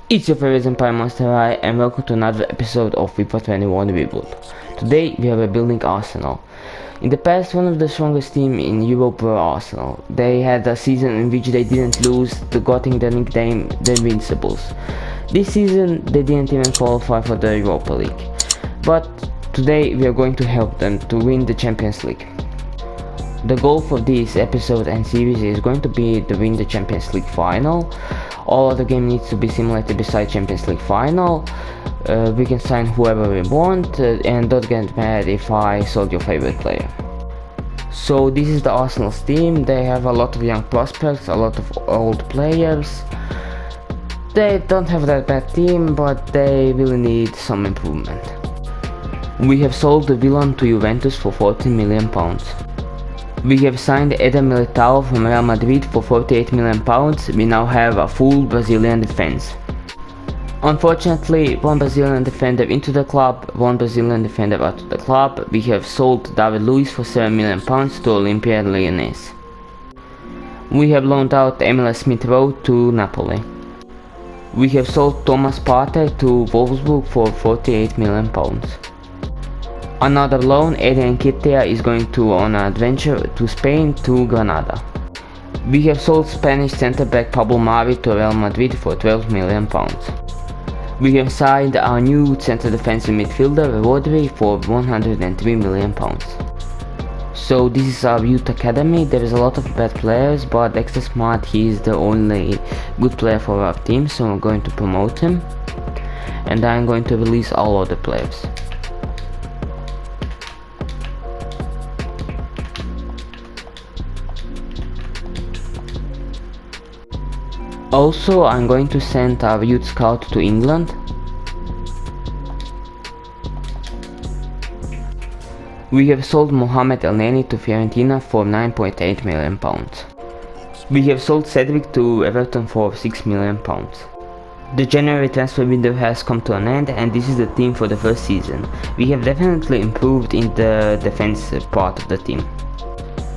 It's your favorite Empire Monster High, and welcome to another episode of FIFA 21 Reboot. Today we are building Arsenal. In the past, one of the strongest teams in Europe were Arsenal. They had a season in which they didn't lose, getting the nickname the Invincibles. This season they didn't even qualify for the Europa League. But today we are going to help them to win the Champions League. The goal for this episode and series is going to be to win the Champions League final. All other game needs to be simulated besides Champions League final. We can sign whoever we want, and don't get mad if I sold your favorite player. So this is the Arsenal's team. They have a lot of young prospects, a lot of old players. They don't have that bad team, but they really need some improvement. We have sold the villain to Juventus for £14 million. We have signed Eder Militao from Real Madrid for £48 million. We now have a full Brazilian defense. Unfortunately, one Brazilian defender into the club, one Brazilian defender out of the club. We have sold David Luiz for £7 million to Olimpia Lyonnais. We have loaned out Emile Smith-Rowe to Napoli. We have sold Thomas Partey to Wolfsburg for £48 million. Another loan, Adrian Kittea is going on an adventure to Spain to Granada. We have sold Spanish centre-back Pablo Mari to Real Madrid for £12 million. We have signed our new centre defensive midfielder Rodri for £103 million. So this is our youth academy. There is a lot of bad players, but Dexter Smart, he is the only good player for our team, so I'm going to promote him. And I'm going to release all other players. Also, I'm going to send our youth scout to England. We have sold Mohamed Elneny to Fiorentina for £9.8 million. We have sold Cedric to Everton for £6 million. The January transfer window has come to an end, and this is the team for the first season. We have definitely improved in the defensive part of the team.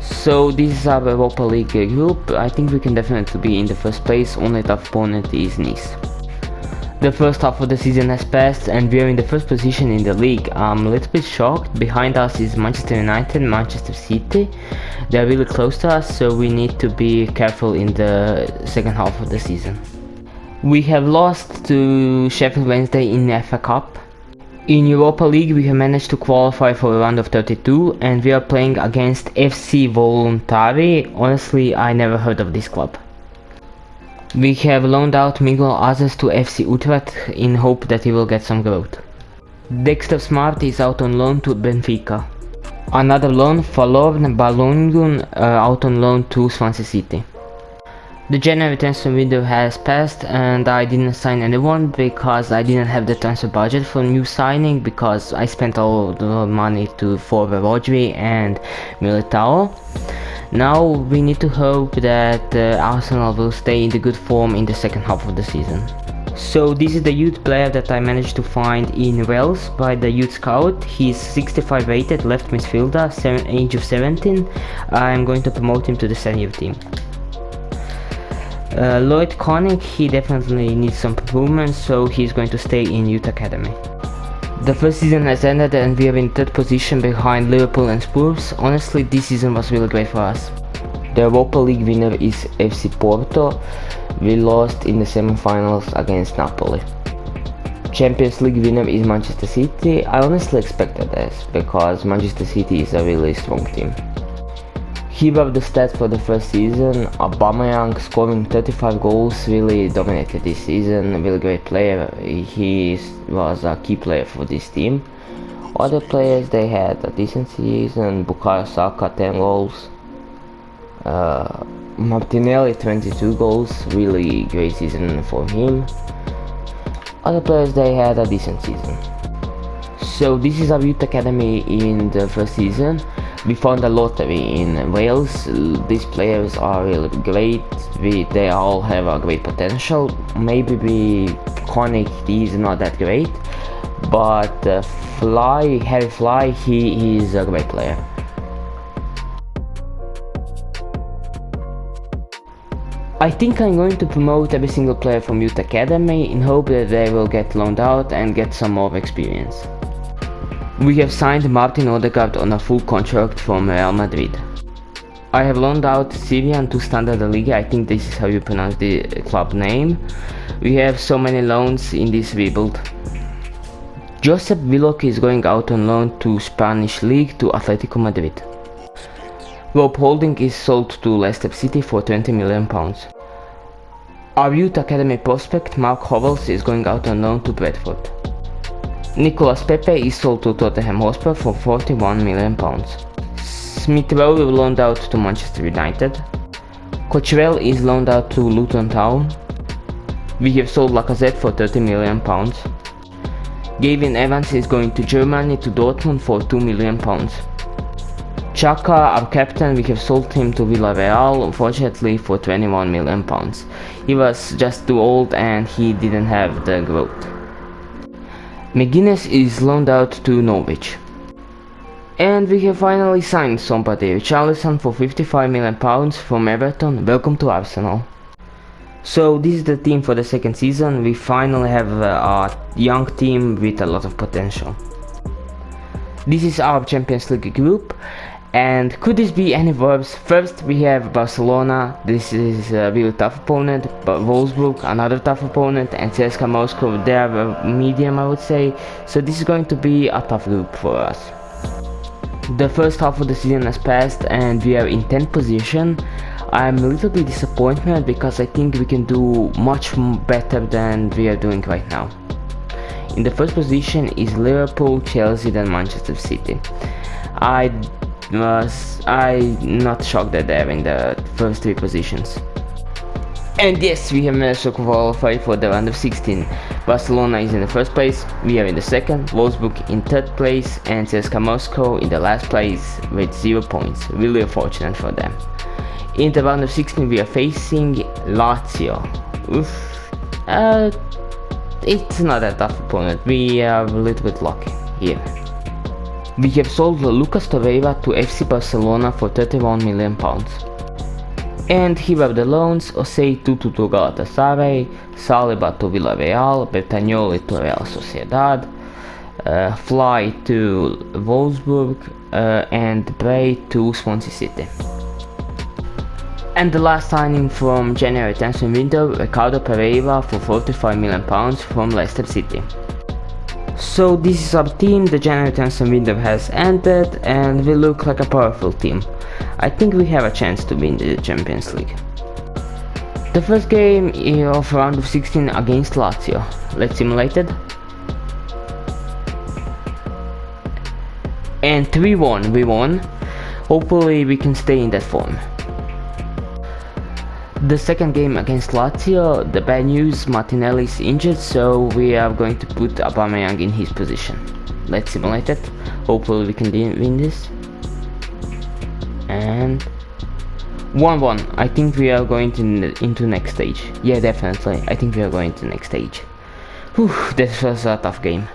So this is our Europa League group. I think we can definitely be in the first place, only tough opponent is Nice. The first half of the season has passed and we are in the first position in the league. I'm a little bit shocked. Behind us is Manchester United, Manchester City. They're really close to us, so we need to be careful in the second half of the season. We have lost to Sheffield Wednesday in the FA Cup. In Europa League we have managed to qualify for a round of 32 and we are playing against FC Voluntari. Honestly, I never heard of this club. We have loaned out Miguel Azes to FC Utrecht in hope that he will get some growth. Dexter Smart is out on loan to Benfica. Another loan, Falorn Balogun, out on loan to Swansea City. The January transfer window has passed and I didn't sign anyone because I didn't have the transfer budget for new signing, because I spent all the money for Rodri and Militao. Now we need to hope that Arsenal will stay in the good form in the second half of the season. So this is the youth player that I managed to find in Wales by the youth scout. He's 65 rated, left midfielder, age of 17. I'm going to promote him to the senior team. Lloyd Koenig, he definitely needs some improvement, so he's going to stay in Youth Academy. The first season has ended and we are in third position behind Liverpool and Spurs. Honestly, this season was really great for us. The Europa League winner is FC Porto. We lost in the semi-finals against Napoli. Champions League winner is Manchester City. I honestly expected this because Manchester City is a really strong team. Here are the stats for the first season. Aubameyang scoring 35 goals, really dominated this season, a really great player. He was a key player for this team. Other players, they had a decent season. Bukayo Saka 10 goals. Martinelli 22 goals, really great season for him. Other players, they had a decent season. So this is our youth academy in the first season. We found a lottery in Wales. These players are really great. They all have a great potential. Maybe Koenig is not that great, but Harry Fly, he is a great player. I think I'm going to promote every single player from Youth Academy in hope that they will get loaned out and get some more experience. We have signed Martin Odegaard on a full contract from Real Madrid. I have loaned out Syrian to Standard Liga, I think this is how you pronounce the club name. We have so many loans in this rebuild. Josep Willock is going out on loan to Spanish League to Atletico Madrid. Rob Holding is sold to Leicester City for £20 million. Our Youth Academy prospect Mark Hovels is going out on loan to Bradford. Nicolas Pepe is sold to Tottenham Hotspur for £41 million. Smith Rowe is loaned out to Manchester United. Cochrane is loaned out to Luton Town. We have sold Lacazette for £30 million. Gavin Evans is going to Germany to Dortmund for £2 million. Xhaka, our captain, we have sold him to Villarreal, unfortunately for £21 million. He was just too old and he didn't have the growth. McGuinness is loaned out to Norwich. And we have finally signed somebody, Richarlison, for £55 million from Everton. Welcome to Arsenal. So this is the team for the second season. We finally have a young team with a lot of potential. This is our Champions League group. And could this be any worse? First we have Barcelona, this is a really tough opponent, but Wolfsburg, another tough opponent, and CSKA Moscow, they are medium I would say, so this is going to be a tough group for us. The first half of the season has passed and we are in 10th position. I'm a little bit disappointed because I think we can do much better than we are doing right now. In the first position is Liverpool, Chelsea, then Manchester City. I'm not shocked that they're in the first three positions. And yes, we have managed to qualify for the round of 16. Barcelona is in the first place, we are in the second, Wolfsburg in third place, and CSKA Moscow in the last place with 0 points. Really unfortunate for them. In the round of 16 we are facing Lazio. It's not a tough opponent, we are a little bit lucky here. We have sold Lucas Torreira to FC Barcelona for £31 million. And here are the loans: Osei Tutu to Galatasaray, Saliba to Villarreal, Bertagnoli to Real Sociedad, Fly to Wolfsburg, and Bray to Swansea City. And the last signing from January transfer window, Ricardo Pereira for £45 million from Leicester City. So this is our team, the January transfer window has ended and we look like a powerful team. I think we have a chance to win the Champions League. The first game of round of 16 against Lazio. Let's simulate it. And 3-1, we won. Hopefully we can stay in that form. The second game against Lazio, the bad news, Martinelli is injured, so we are going to put Aubameyang in his position. Let's simulate it. Hopefully we can win this. And 1-1. I think we are going into next stage. Yeah, definitely. I think we are going to next stage. Whew, this was a tough game.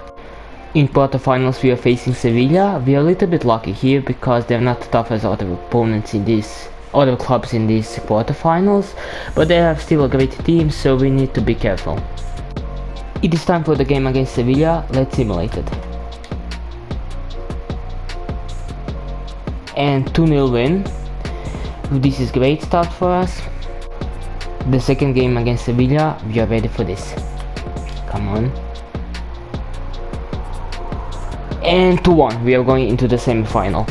In quarterfinals we are facing Sevilla. We are a little bit lucky here because they're not tough as other opponents in this. Other clubs in these quarterfinals, but they are still a great team, so we need to be careful. It is time for the game against Sevilla. Let's simulate it. And 2-0 win. This is great start for us. The second game against Sevilla, we are ready for this. Come on. And 2-1, we are going into the semi-final.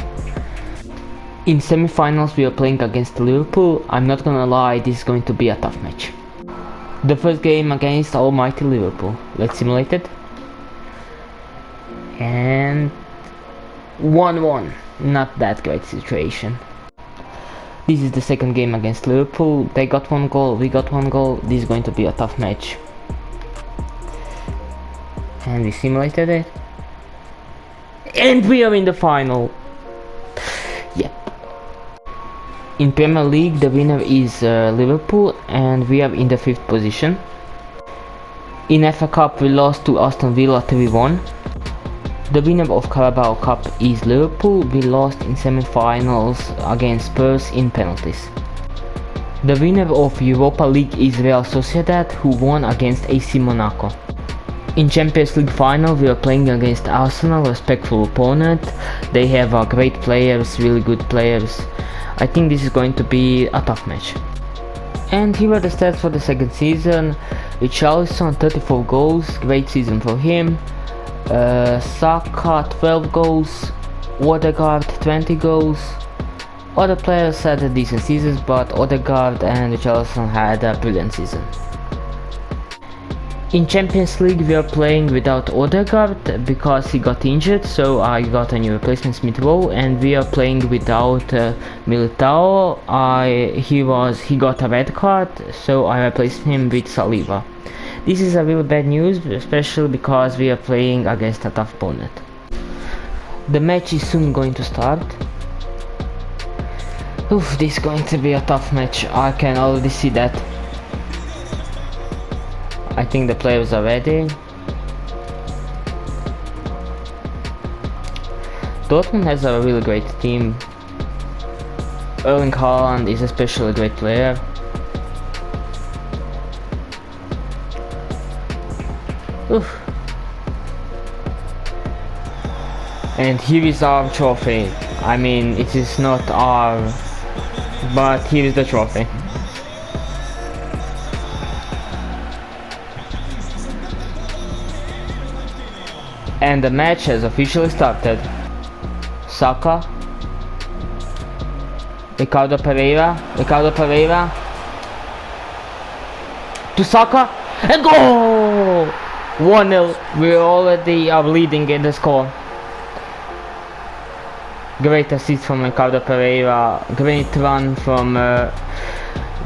In semi-finals we are playing against Liverpool. I'm not gonna lie, this is going to be a tough match. The first game against almighty Liverpool. Let's simulate it. And 1-1. Not that great situation. This is the second game against Liverpool. They got 1 goal, we got 1 goal. This is going to be a tough match. And we simulated it. And we are in the final. Yep. In Premier League the winner is Liverpool and we are in the 5th position. In FA Cup we lost to Aston Villa 3-1. The winner of Carabao Cup is Liverpool. We lost in semi-finals against Spurs in penalties. The winner of Europa League is Real Sociedad, who won against AC Monaco. In Champions League final we are playing against Arsenal, a respectful opponent. They have great players, really good players. I think this is going to be a tough match. And here are the stats for the second season. Richarlison 34 goals, great season for him. Saka 12 goals, Odegaard 20 goals. Other players had decent seasons, but Odegaard and Richarlison had a brilliant season. In Champions League we are playing without Odegaard because he got injured, so I got a new replacement, Smith Rowe, and we are playing without Militao. He got a red card, so I replaced him with Saliba. This is a really bad news, especially because we are playing against a tough opponent. The match is soon going to start. Oof, this is going to be a tough match, I can already see that. I think the players are ready. Dortmund has a really great team. Erling Haaland is especially a great player. Oof. And here is our trophy. I mean, it is not our, but here is the trophy. And the match has officially started. Saka, Ricardo Pereira to Saka, and goal! 1-0. We already are leading in the score. Great assist from Ricardo Pereira, great run from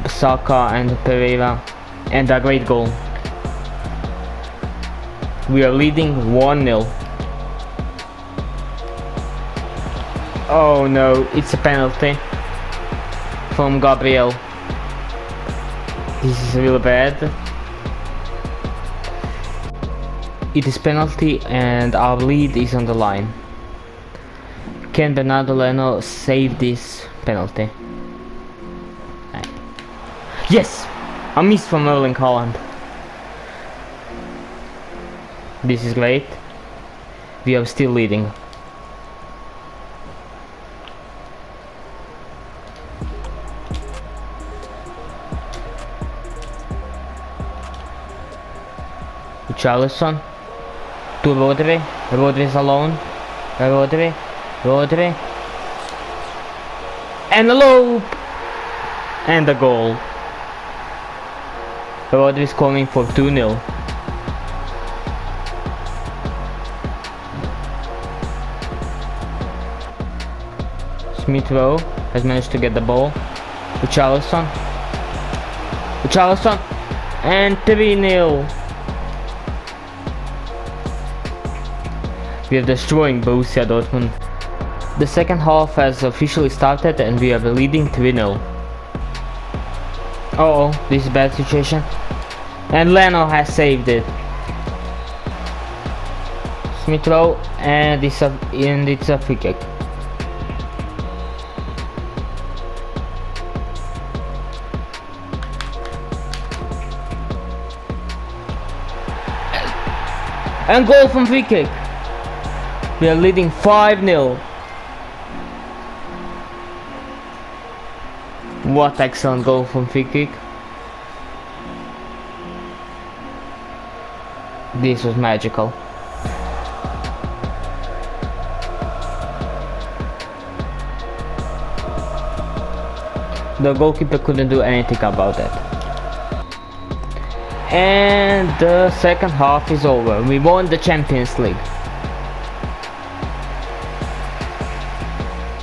Saka and Pereira, and a great goal. We are leading 1-0. Oh no, it's a penalty from Gabriel. This is really bad. It is penalty and our lead is on the line. Can Bernardo Leno save this penalty? Yes! A miss from Erling Haaland. This is great. We are still leading. Richarlison to Rodri. Rodri is alone. Rodri. And a loop! And a goal. Rodri is calling for 2-0. Smith Rowe has managed to get the ball. Richarlison, and 3-0. We are destroying Borussia Dortmund. The second half has officially started and we are leading 3-0. Uh-oh, this is a bad situation. And Leno has saved it. Smith Rowe, and it's a free kick. And goal from free kick. We are leading 5-0. What excellent goal from free kick. This was magical. The goalkeeper couldn't do anything about that. And the second half is over. We won the Champions League.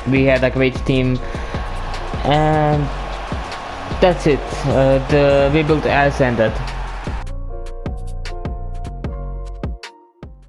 We had a great team, and that's it. The rebuild has ended.